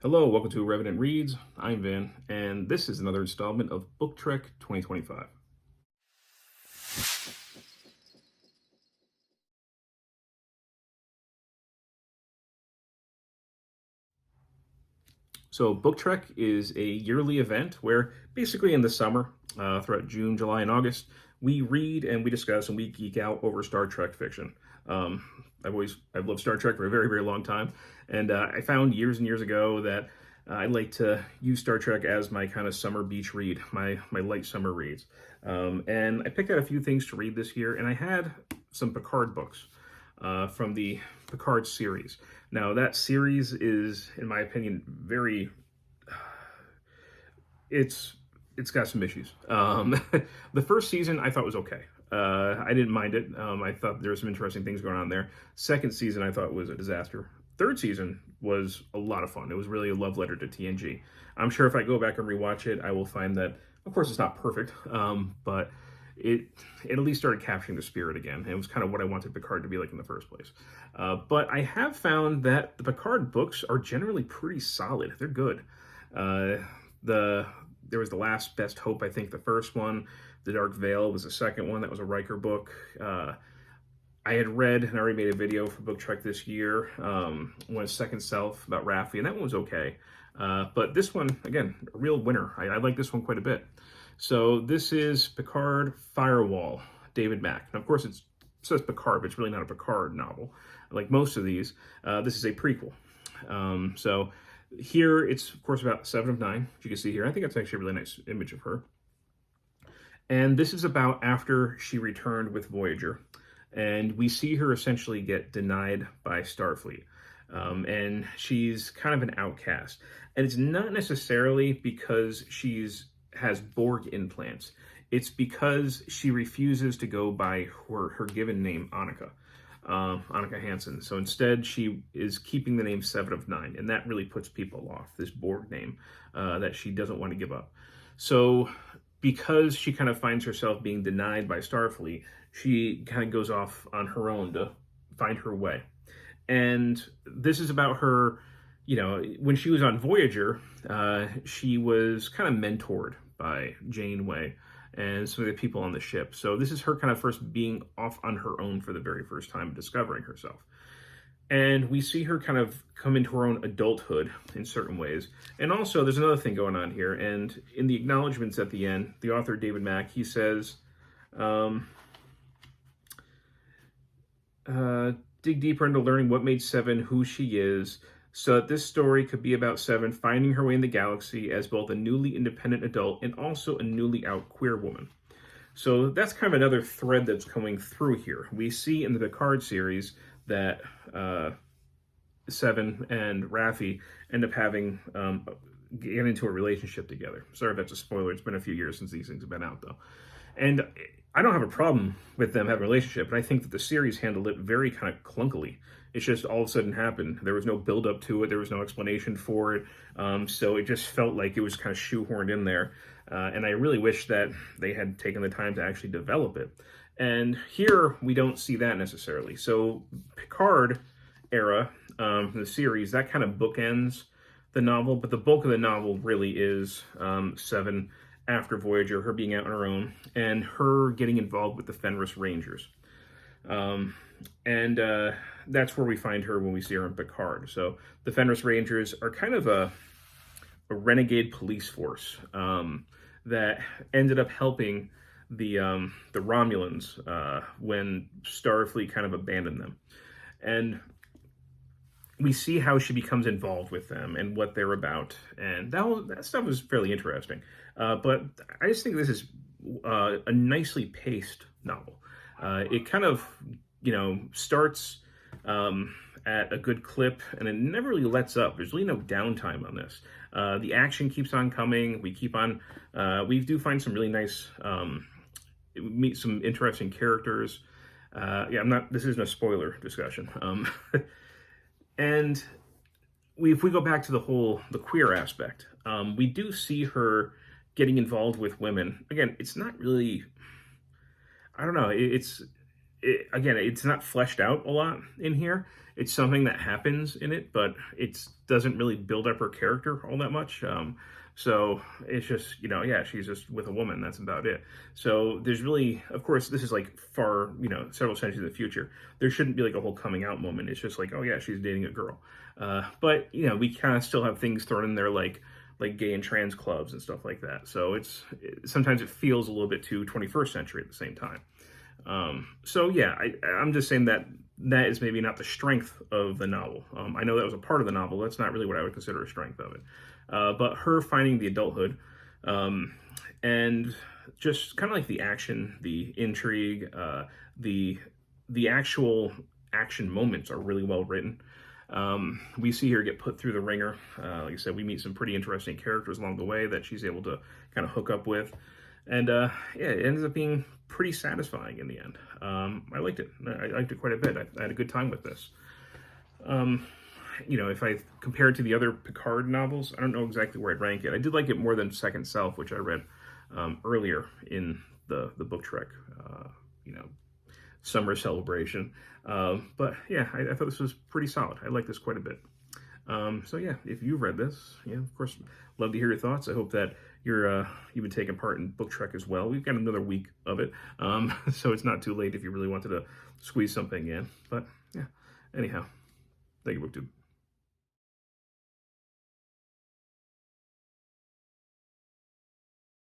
Hello, welcome to Revenant Reads. I'm Van, and this is another installment of Book Trek 2025. So, Book Trek is a yearly event where basically in the summer, throughout June, July, and August, we read and we discuss and we geek out over Star Trek fiction. Um, I've loved Star Trek for a very, very long time, and I found years and years ago that I like to use Star Trek as my kind of summer beach read, my light summer reads. And I picked out a few things to read this year, and I had some Picard books from the Picard series. Now, that series is, in my opinion, very it's got some issues. The first season I thought was okay. I didn't mind it. I thought there were some interesting things going on there. Second season I thought was a disaster. Third season was a lot of fun. It was really a love letter to TNG. I'm sure if I go back and rewatch it, I will find that, of course, it's not perfect, but it at least started capturing the spirit again. And it was kind of what I wanted Picard to be like in the first place. But I have found that the Picard books are generally pretty solid. They're good. There was The Last Best Hope, I think, the first one. The Dark Veil was the second one. That was a Riker book. I had read, and I already made a video for Book Trek this year, was Second Self about Raffi, and that one was okay. But this one, again, a real winner. I like this one quite a bit. So this is Picard Firewall, David Mack. And of course, it says Picard, but it's really not a Picard novel. Like most of these, this is a prequel. So here, it's, of course, about 7 of 9, as you can see here. I think it's actually a really nice image of her. And this is about after she returned with Voyager. And we see her essentially get denied by Starfleet. And she's kind of an outcast. And it's not necessarily because has Borg implants. It's because she refuses to go by her given name, Annika. Annika Hansen. So instead, she is keeping the name 7 of 9, and that really puts people off, this Borg name that she doesn't want to give up. So because she kind of finds herself being denied by Starfleet, she kind of goes off on her own to find her way. And this is about her, when she was on Voyager, she was kind of mentored by Janeway and some of the people on the ship. So this is her kind of first being off on her own for the very first time, discovering herself. And we see her kind of come into her own adulthood in certain ways. And also, there's another thing going on here. And in the acknowledgments at the end, the author, David Mack, he says, dig deeper into learning what made Seven who she is, so that this story could be about Seven finding her way in the galaxy as both a newly independent adult and also a newly out queer woman. So that's kind of another thread that's coming through here. We see in the Picard series that Seven and Raffi end up having get into a relationship together. Sorry if that's a spoiler. It's been a few years since these things have been out, though. And I don't have a problem with them having a relationship, but I think that the series handled it very kind of clunkily. It's just all of a sudden happened. There was no build up to it. There was no explanation for it. So it just felt like it was kind of shoehorned in there. And I really wish that they had taken the time to actually develop it. And here we don't see that necessarily. So Picard era, the series, that kind of bookends the novel, but the bulk of the novel really is Seven after Voyager, her being out on her own, and her getting involved with the Fenris Rangers. And that's where we find her when we see her in Picard. So the Fenris Rangers are kind of a renegade police force that ended up helping the Romulans when Starfleet kind of abandoned them. And we see how she becomes involved with them and what they're about. And that stuff was fairly interesting. But I just think this is a nicely paced novel. It kind of, starts at a good clip, and it never really lets up. There's really no downtime on this. The action keeps on coming. We do find some really nice, meet some interesting characters. This isn't a spoiler discussion. And if we go back to the queer aspect, we do see her getting involved with women. Again, it's not really, I don't know, again, it's not fleshed out a lot in here. It's something that happens in it, but it doesn't really build up her character all that much. So it's just, yeah, she's just with a woman. That's about it. So there's really, of course, this is like far, several centuries in the future. There shouldn't be like a whole coming out moment. It's just like, oh yeah, she's dating a girl. But we kind of still have things thrown in there like gay and trans clubs and stuff like that. So sometimes it feels a little bit too 21st century at the same time. So yeah, I'm just saying that is maybe not the strength of the novel. I know that was a part of the novel. That's not really what I would consider a strength of it. But her finding the adulthood, and just kind of like the action, the intrigue, the actual action moments are really well written. We see her get put through the ringer. Like I said, we meet some pretty interesting characters along the way that she's able to kind of hook up with. And yeah, it ends up being pretty satisfying in the end. I liked it. I liked it quite a bit. I had a good time with this. If I compare it to the other Picard novels, I don't know exactly where I'd rank it. I did like it more than Second Self, which I read earlier in the book trek, summer celebration. But yeah, I thought this was pretty solid. I like this quite a bit. So yeah, if you've read this, of course, love to hear your thoughts. I hope that you've been taking part in book trek as well. We've got another week of it, so it's not too late if you really wanted to squeeze something in. But yeah, anyhow, thank you, BookTube.